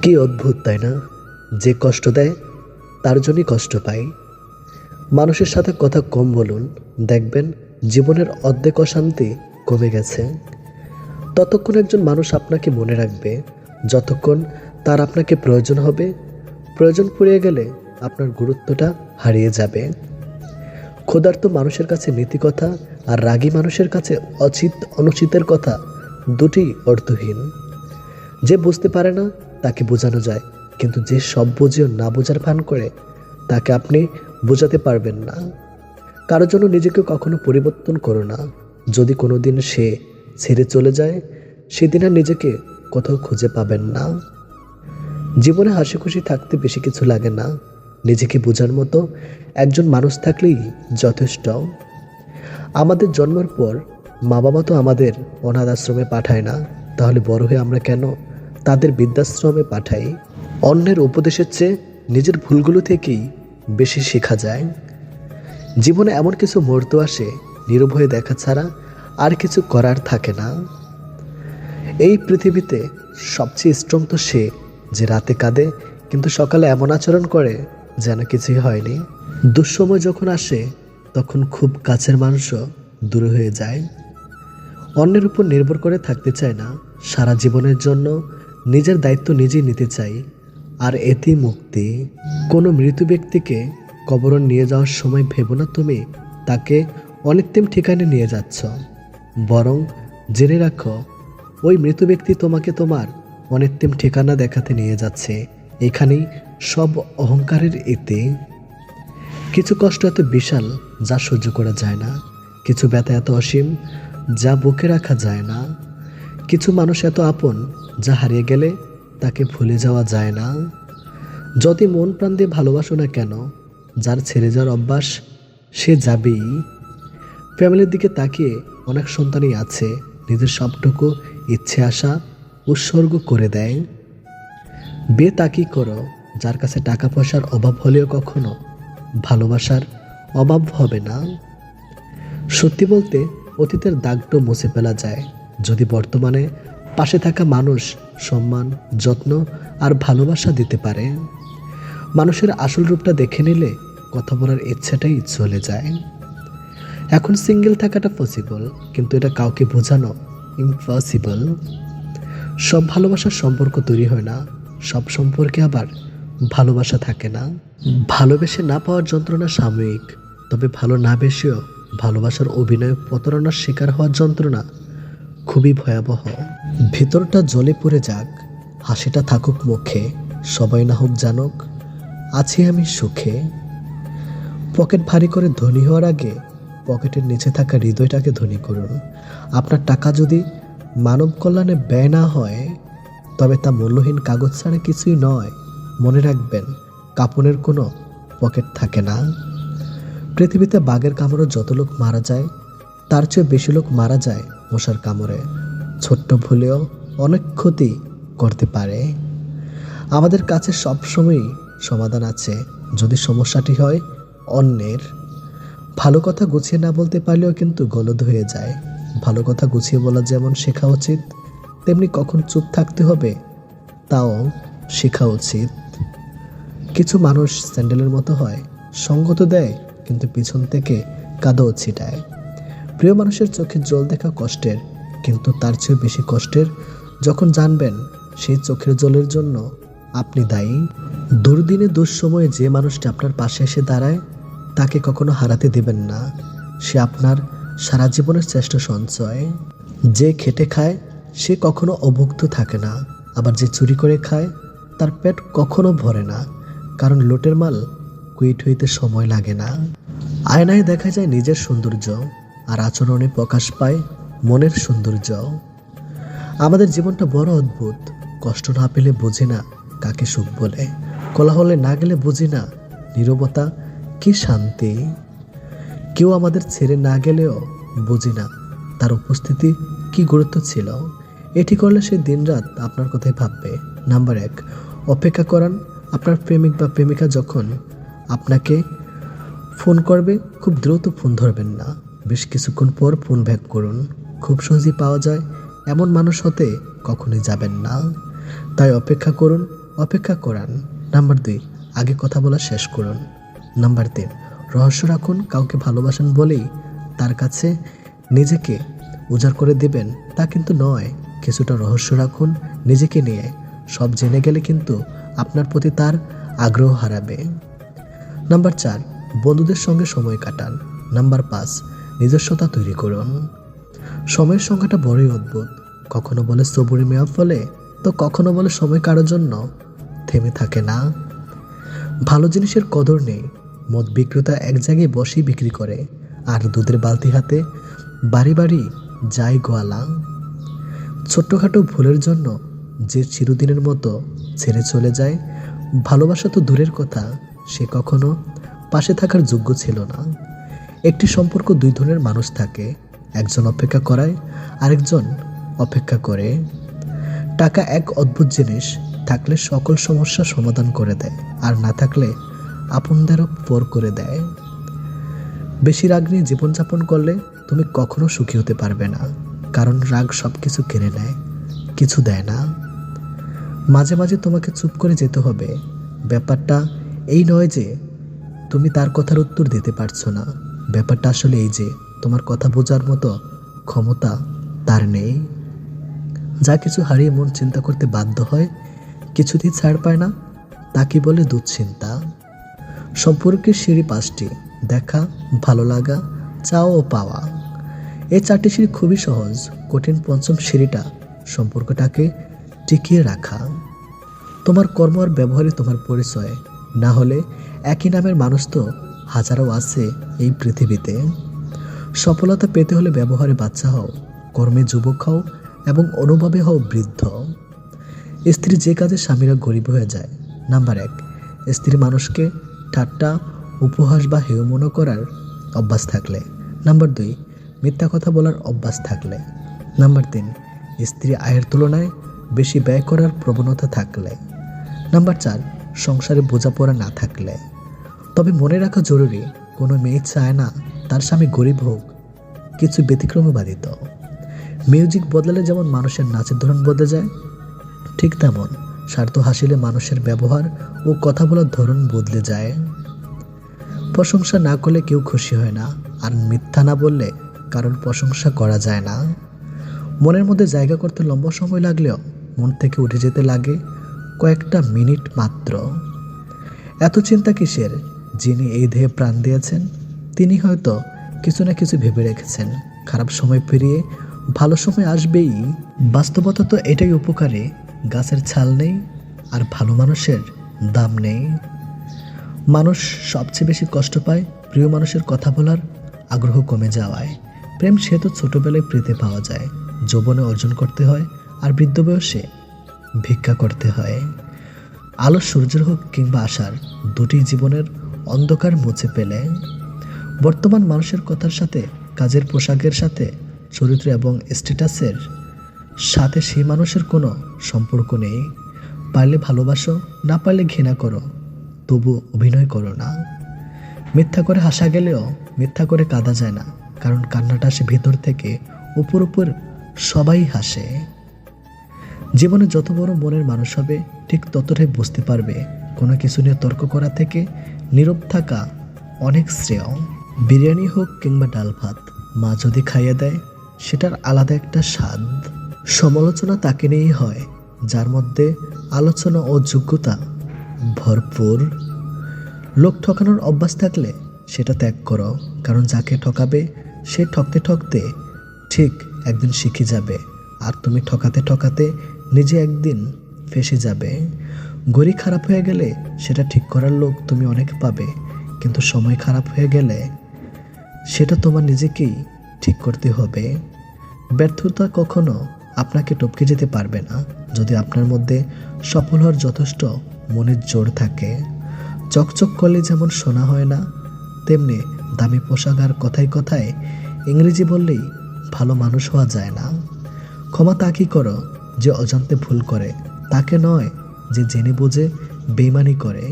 কি অদ্ভুত তাই না? যে কষ্ট দেয় তার জন্যই কষ্ট পাই। মানুষের সাথে কথা কম বলুন, দেখবেন জীবনের অর্ধেক অশান্তি কমে গেছে। ততক্ষণ একজন মানুষ আপনাকে মনে রাখবে যতক্ষণ তার আপনাকে প্রয়োজন হবে। প্রয়োজন ফুরিয়ে গেলে আপনার গুরুত্বটা হারিয়ে যাবে। ক্ষুধার্ত মানুষের কাছে নীতিকথা আর রাগী মানুষের কাছে অনুচিতের কথা দুটি অর্থহীন। যে বুঝতে পারে না তাকে বোঝানো যায়, কিন্তু যে সব বুঝেও না বোঝার ভান করে তাকে আপনি বোঝাতে পারবেন না। কারোর জন্য নিজেকে কখনো পরিবর্তন করো না। যদি কোনো দিন সে ছেড়ে চলে যায়, সেদিন আর নিজেকে কোথাও খুঁজে পাবেন না। জীবনে হাসি খুশি থাকতে বেশি কিছু লাগে না, নিজেকে বোঝার মতো একজন মানুষ থাকলেই যথেষ্ট। আমাদের জন্মের পর মা বাবা তো আমাদের অনাথ আশ্রমে পাঠায় না, তাহলে বড় হয়ে আমরা কেন তাদের বৃদ্ধাশ্রমে পাঠাই? অন্যের উপদেশের চেয়ে নিজের ভুলগুলো থেকেই বেশি শেখা যায়। জীবনে এমন কিছু মুহূর্ত আসে, নীরব হয়ে দেখা ছাড়া আর কিছু করার থাকে না। এই পৃথিবীতে সবচেয়ে স্ট্রং তো সে যে রাতে কাঁদে কিন্তু সকালে এমন আচরণ করে যেন কিছুই হয়নি। দুঃসময় যখন আসে তখন খুব কাছের মানুষও দূরে হয়ে যায়। অন্যের উপর নির্ভর করে থাকতে চায় না, সারা জীবনের জন্য নিজের দায়িত্ব নিজেই নিতে চাই, আর এতেই মুক্তি। কোনো মৃত ব্যক্তিকে কবরে নিয়ে যাওয়ার সময় ভেবো না তুমি তাকে অনিত্যম ঠিকানে নিয়ে যাচ্ছ, বরং জেনে রাখো ওই মৃত ব্যক্তি তোমাকে তোমার অনিত্যম ঠিকানা দেখাতে নিয়ে যাচ্ছে। এখানেই সব অহংকারের এতে। কিছু কষ্ট এত বিশাল যা সহ্য করা যায় না, কিছু ব্যথা এত অসীম যা বুকে রাখা যায় না, কিছু মানুষ এত আপন যা হারিয়ে গেলে তাকে ভুলে যাওয়া যায় না। যদি মন প্রাণ দিয়ে ভালোবাসো না কেন, যার ছেড়ে যাওয়ার অভ্যাস সে যাবেই। ফ্যামিলির দিকে তাকিয়ে অনেক সন্তানই আছে নিজের সবটুকু ইচ্ছে আশা উৎসর্গ করে দেয়। বিয়ে তাকিয়ে করো যার কাছে টাকা পয়সার অভাব হলেও কখনো ভালোবাসার অভাব হবে না। সত্যি বলতে অতীতের দাগটা মুছে ফেলা যায় যদি বর্তমানে পাশে থাকা মানুষ সম্মান, যত্ন আর ভালোবাসা দিতে পারে। মানুষের আসল রূপটা দেখে নিলে কথা বলার ইচ্ছাটাই চলে যায়। এখন সিঙ্গেল থাকাটা পসিবল, কিন্তু এটা কাউকে বোঝানো ইম্পসিবল। সব ভালোবাসার সম্পর্ক তৈরি হয় না, সব সম্পর্কে আবার ভালোবাসা থাকে না। ভালোবেসে না পাওয়ার যন্ত্রণা সাময়িক, তবে ভালো না বেসেও ভালোবাসার অভিনয় প্রতারণার শিকার হওয়ার যন্ত্রণা খুবই ভয়াবহ। ভিতরটা জ্বলে পড়ে যাক, হাসিটা থাকুক মুখে, সবাই না হোক জানুক আছি আমি সুখে। পকেট ভারী করে ধনী হওয়ার আগে পকেটের নিচে থাকা হৃদয়টাকে ধনী করুন। আপনার টাকা যদি মানব কল্যাণে ব্যয় না হয় তবে তা মূল্যহীন কাগজ ছাড়া কিছুই নয়। মনে রাখবেন, কাপড়ের কোনো পকেট থাকে না। পৃথিবীতে বাঘের কামড়ে যত লোক মারা যায় তার চেয়ে বেশি লোক মারা যায় মশার কামড়ে। ছোট্ট ভুলেও অনেক ক্ষতি করতে পারে। আমাদের কাছে সবসময়ই সমাধান আছে যদি সমস্যাটি হয় অন্যের। ভালো কথা গুছিয়ে না বলতে পারলেও কিন্তু গলদ হয়ে যায়। ভালো কথা গুছিয়ে বলা যেমন শেখা উচিত, তেমনি কখন চুপ থাকতে হবে তাও শেখা উচিত। কিছু মানুষ স্যান্ডেলের মতো হয়, সঙ্গ তো দেয় কিন্তু পিছন থেকে কাদাও ছিটায়। প্রিয় মানুষের চোখে জল দেখা কষ্টের, কিন্তু তার চেয়ে বেশি কষ্টের যখন জানবেন সেই চোখের জলের জন্য আপনি দায়ী। দুর্দিনে দুঃসময়ে যে মানুষটা আপনার পাশে এসে দাঁড়ায় তাকে কখনো হারাতে দেবেন না। সে আপনার সারা জীবনের শ্রেষ্ঠ সঞ্চয়। যে খেটে খায় সে কখনো অভুক্ত থাকে না, আবার যে চুরি করে খায় তার পেট কখনো ভরে না, কারণ লোটের মাল কুইট হইতে সময় লাগে না। আয়নায় দেখা যায় নিজের সৌন্দর্য, আর আচরণে প্রকাশ পায় মনের সৌন্দর্য। আমাদের জীবনটা বড় অদ্ভুত, কষ্ট না পেলে বুঝি না কাকে সুখ বলে, কোলাহলে না গেলে বুঝি না নীরবতা কি শান্তি। কেউ আমাদের ছেড়ে না গেলেও বুঝি না তার উপস্থিতি কি গুরুত্ব ছিল। এটি করলে সে দিনরাত আপনার কথাই ভাববে। নাম্বার 1, অপেক্ষা করান। আপনার প্রেমিক বা প্রেমিকা যখন আপনাকে ফোন করবে খুব দ্রুত ফোন ধরবেন না, বেশ কিছুক্ষণ পর ফোন ব্যাক করুন। খুব সহজেই পাওয়া যায় এমন মানুষ হতে কখনোই যাবেন না। তাই অপেক্ষা করুন, অপেক্ষা করান। নাম্বার 2, আগে কথা বলা শেষ করুন। নাম্বার 3, রহস্য রাখুন। কাউকে ভালোবাসেন বলেই তার কাছে নিজেকে উজাড় করে দিবেন তা কিন্তু নয়। কিছুটা রহস্য রাখুন নিজেকে নিয়ে। সব জেনে গেলে কিন্তু আপনার প্রতি তার আগ্রহ হারাবে। নাম্বার 4, বন্ধুদের সঙ্গে সময় কাটান। নাম্বার 5, নিজস্বতা তৈরি করুন। সময়ের সংখ্যাটা বড়ই অদ্ভুত। কখনো বলে সবুরে মেয়াদ ফলে, তো কখনো বলে সময় কারোর জন্য থেমে থাকে না। ভালো জিনিসের কদর নেই। মদ বিক্রেতা এক জায়গায় বসেই বিক্রি করে, আর দুধের বালতি হাতে বাড়ি বাড়ি যায় গোয়ালা। ছোট্টখাটো ভুলের জন্য যে চিরদিনের মতো ছেড়ে চলে যায়, ভালোবাসা তো দূরের কথা, সে কখনো পাশে থাকার যোগ্য ছিল না। একটি সম্পর্ক 2 ধরনের মানুষ থাকে, একজন অপেক্ষা করায়, আরেকজন অপেক্ষা করে। টাকা এক অদ্ভুত জিনিস, থাকলে সকল সমস্যা সমাধান করে দেয়, আর না থাকলে আপনদেরও পর করে দেয়। বেশি রাগ নিয়ে জীবনযাপন করলে তুমি কখনো সুখী হতে পারবে না, কারণ রাগ সব কিছু কেড়ে নেয়, কিছু দেয় না। মাঝে মাঝে তোমাকে চুপ করে যেতে হবে। ব্যাপারটা এই নয় যে তুমি তার কথার উত্তর দিতে পারছো না, ব্যাপারটা আসলে এই যে তোমার কথা বোঝার মতো ক্ষমতা তার নেই। যা কিছু হারিয়ে মন চিন্তা করতে বাধ্য হয়, কিছুতেই ছাড় পায় না, তাকে বলে দুশ্চিন্তা। সম্পর্কের সিঁড়ি 5টি: দেখা, ভালো লাগা, চাওয়া ও পাওয়া। এই 4টি সিঁড়ি খুবই সহজ। কঠিন 5ম সিঁড়িটা সম্পর্কটাকে টিকিয়ে রাখা। তোমার কর্ম আর ব্যবহারই তোমার পরিচয়। না হলে একই নামের মানুষ তো হাজারো আছে এই পৃথিবীতে। সফলতা পেতে হলে ব্যবহারে বাচ্চা হও, কর্মে যুবক হও এবং অনুভবে হও বৃদ্ধ। স্ত্রী যে কাজে স্বামীরা গরিব হয়ে যায়। নাম্বার 1, স্ত্রী মানুষকে ঠাট্টা, উপহাস বা হেয় মনে করার অভ্যাস থাকলে। নাম্বার 2, মিথ্যা কথা বলার অভ্যাস থাকলে। নাম্বার 3, স্ত্রী আয়ের তুলনায় বেশি ব্যয় করার প্রবণতা থাকলে। নাম্বার 4, সংসারে বোঝাপড়া না থাকলে। তবে মনে রাখা জরুরি, কোনো মেয়ে চায় না তার স্বামী গরিব হোক, কিছু ব্যতিক্রমে বাধিত। মিউজিক বদলালে যেমন মানুষের নাচের ধরন বদলে যায়, ঠিক তেমন স্বার্থ হাসিলে মানুষের ব্যবহার ও কথা বলার ধরন বদলে যায়। প্রশংসা না করলে কেউ খুশি হয় না, আর মিথ্যা না বললে কারোর প্রশংসা করা যায় না। মনের মধ্যে জায়গা করতে লম্বা সময় লাগলেও মন থেকে উঠে যেতে লাগে কয়েকটা মিনিট মাত্র। এত চিন্তা কিসের? যিনি এই দেহে প্রাণ দিয়েছেন তিনি হয়তো কিছু না কিছু ভেবে রেখেছেন। খারাপ সময় পেরিয়ে ভালো সময় আসবেই। বাস্তবতা তো এটাই উপকারী, গাছের ছাল নেই আর ভালো মানুষের দাম নেই। মানুষ সবচেয়ে বেশি কষ্ট পায় প্রিয় মানুষের কথা বলার আগ্রহ কমে যাওয়ায়। প্রেম সে তো ছোটবেলায় পেতে পাওয়া যায়, যৌবনে অর্জন করতে হয়, আর বৃদ্ধ বয়সে ভিক্ষা করতে হয়। আলো সূর্যের হোক কিংবা আশার, দুটি জীবনের অন্ধকার মুছে পেলে। বর্তমান মানুষের কথার সাথে, কাজের পোশাকের সাথে, চরিত্র এবং স্ট্যাটাসের সাথে সেই মানুষের কোনো সম্পর্ক নেই। পারলে ভালোবাসো, না পারলে ঘৃণা করো, তবু অভিনয় করো না। মিথ্যা করে হাসা গেলেও মিথ্যা করে কাঁদা যায় না, কারণ কান্নাটা আসে ভেতর থেকে। উপর উপর সবাই হাসে। জীবনে যত বড় মনের মানুষ হবে ঠিক ততটাই বুঝতে পারবে কোনো কিছু নিয়ে তর্ক করা থেকে নীরব থাকা অনেক শ্রেয়। বিরিয়ানি হোক কিংবা ডাল ভাত, মা যদি খাইয়ে দেয় সেটার আলাদা একটা স্বাদ। সমালোচনা তাকে নিয়েই হয় যার মধ্যে আলোচনা ও যোগ্যতা ভরপুর। লোক ঠকানোর অভ্যাস থাকলে সেটা ত্যাগ করো, কারণ যাকে ঠকাবে সে ঠকতে ঠকতে ঠিক একদিন শিখে যাবে, আর তুমি ঠকাতে ঠকাতে নিজে একদিন ফেঁসে যাবে। ঘড়ি খারাপ হয়ে গেলে সেটা ঠিক করার লোক তুমি অনেক পাবে, কিন্তু সময় খারাপ হয়ে গেলে সেটা তোমার নিজেকেই ঠিক করতে হবে। ব্যর্থতা কখনো আপনাকে টপকে যেতে পারবে না যদি আপনার মধ্যে সফল হওয়ার যথেষ্ট মনের জোর থাকে। চকচক করলে যেমন শোনা হয় না, তেমনি দামি পোশাক আর কথায় কথায় ইংরেজি বললেই ভালো মানুষ হওয়া যায় না। ক্ষমা তাকে করো যে অজান্তে ভুল করে, তাকে নয় যে জেনে বুঝে বেইমানি করে।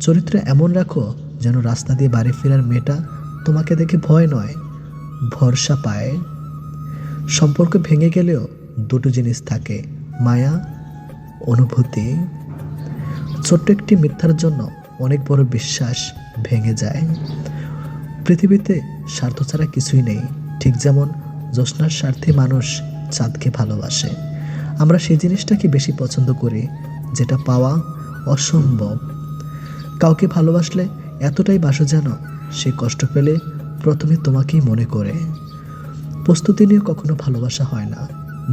চরিত্র এমন রাখো যেন রাস্তা দিয়ে বাড়ি ফেরার মেয়েটা তোমাকে দেখে ভয় নয়, ভরসা পায়। সম্পর্ক ভেঙে গেলেও দুটো জিনিস থাকে, মায়া, অনুভূতি। ছোট্ট একটি মিথ্যার জন্য অনেক বড় বিশ্বাস ভেঙে যায়। পৃথিবীতে স্বার্থ ছাড়া কিছুই নেই, ঠিক যেমন জ্যোৎস্নার স্বার্থে মানুষ চাঁদকে ভালোবাসে। আমরা সেই জিনিসটাকে বেশি পছন্দ করি যেটা পাওয়া অসম্ভব। কাউকে ভালোবাসলে এতটাই বাসো যেন সে কষ্ট পেলে প্রথমে তোমাকেই মনে করে। প্রস্তুতি নিয়ে কখনো ভালোবাসা হয় না,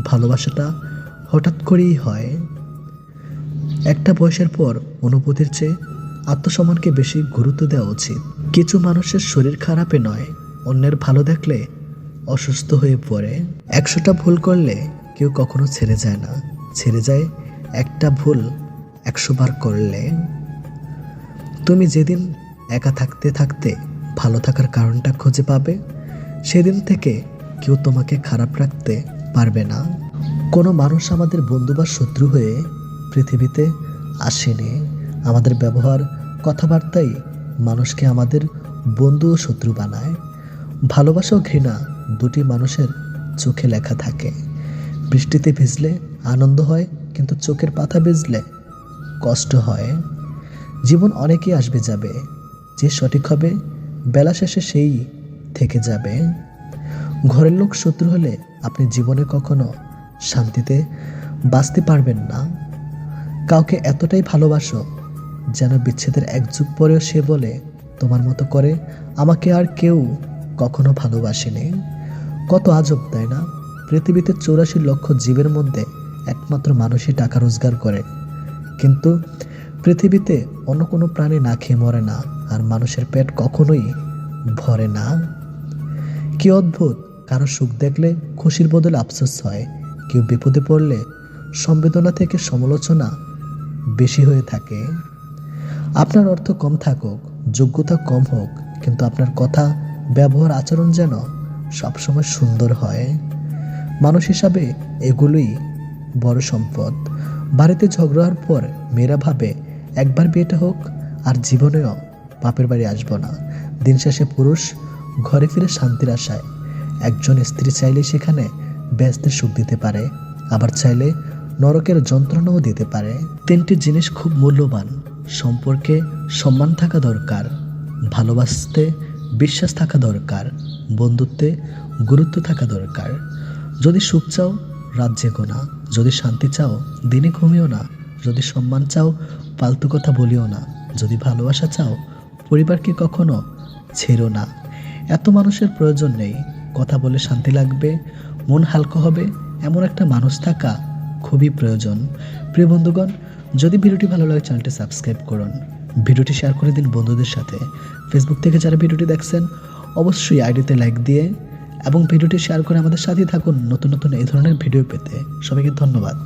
ভালোবাসাটা হঠাৎ করেই হয়। একটা বয়সের পর অনুভূতির চেয়ে আত্মসম্মানকে বেশি গুরুত্ব দেওয়া উচিত। কিছু মানুষের শরীর খারাপে নয়, অন্যের ভালো দেখলে অসুস্থ হয়ে পড়ে। 100টা ভুল করলে কেউ কখনো ছেড়ে যায় না, ছেড়ে যায় একটা ভুল 100 বার করলে। তুমি যেদিন একা থাকতে থাকতে ভালো থাকার কারণটা খুঁজে পাবে, সেদিন থেকে কেউ তোমাকে খারাপ রাখতে পারবে না। কোনো মানুষ আমাদের বন্ধু বা শত্রু হয়ে পৃথিবীতে আসেনি। আমাদের ব্যবহার, কথাবার্তাই মানুষকে আমাদের বন্ধু ও শত্রু বানায়। ভালোবাসা ও ঘৃণা দুটি মানুষের চোখে লেখা থাকে। বৃষ্টিতে ভিজলে আনন্দ হয়, কিন্তু চোখের পাতা ভিজলে কষ্ট হয়। জীবন অনেকেই আসবে যাবে, যে সঠিক হবে বেলা শেষে সেই থেকে যাবে। ঘরের লোক শত্রু হলে আপনি জীবনে কখনো শান্তিতে বাঁচতে পারবেন না। কাউকে এতটাই ভালোবাসো যেন বিচ্ছেদের 1 যুগ পরেও সে বলে, তোমার মতো করে আমাকে আর কেউ কখনো ভালোবাসেনি। কত আজব, তাই না? পৃথিবীতে 84 লক্ষ জীবের মধ্যে একমাত্র মানুষই টাকা রোজগার করে, কিন্তু পৃথিবীতে অন্য কোনো প্রাণী না খেয়ে মরে না, আর মানুষের পেট কখনোই ভরে না। কি অদ্ভুত, কারো সুখ দেখলে খুশির বদলে আফসোস হয়, কেউ বিপদে পড়লে সংবেদনা থেকে সমালোচনা বেশি হয়ে থাকে। আপনার অর্থ কম থাকুক, যোগ্যতা কম হোক, কিন্তু আপনার কথা, ব্যবহার, আচরণ যেন সবসময় সুন্দর হয়। মানুষ হিসাবে এগুলোই বড় সম্পদ। বাড়িতে ঝগড়ার পর মেয়েরা ভাবে একবার বিয়েটা হোক আর জীবনেও বাপের বাড়ি আসবো না। দিন শেষে পুরুষ ঘরে ফিরে শান্তির আশায়। একজন স্ত্রী চাইলে সেখানে ব্যস্তের সুখ দিতে পারে, আবার চাইলে নরকের যন্ত্রণাও দিতে পারে। 3টি জিনিস খুব মূল্যবান। সম্পর্কে সম্মান থাকা দরকার, ভালোবাসতে বিশ্বাস থাকা দরকার, বন্ধুত্বে গুরুত্ব থাকা দরকার। যদি সুখ চাও রাত জেগো না, যদি শান্তি চাও দিনে ঘুমিও না, যদি সম্মান চাও ফালতু কথা বলিও না, যদি ভালোবাসা চাও পরিবারকে কখনো ছেড়ো না। এত মানুষের প্রয়োজন নেই, কথা বলে শান্তি লাগবে, মন হালকা হবে, এমন একটা মানুষ থাকা খুবই প্রয়োজন। প্রিয় বন্ধুগণ, যদি ভিডিওটি ভালো লাগে চ্যানেলটি সাবস্ক্রাইব করুন, ভিডিওটি শেয়ার করে দিন বন্ধুদের সাথে। ফেসবুক থেকে যারা ভিডিওটি দেখছেন অবশ্যই আইডিতে লাইক দিয়ে এবং ভিডিওটি শেয়ার করে আমাদের সাথেই থাকুন নতুন নতুন এই ধরনের ভিডিও পেতে। সবাইকে ধন্যবাদ।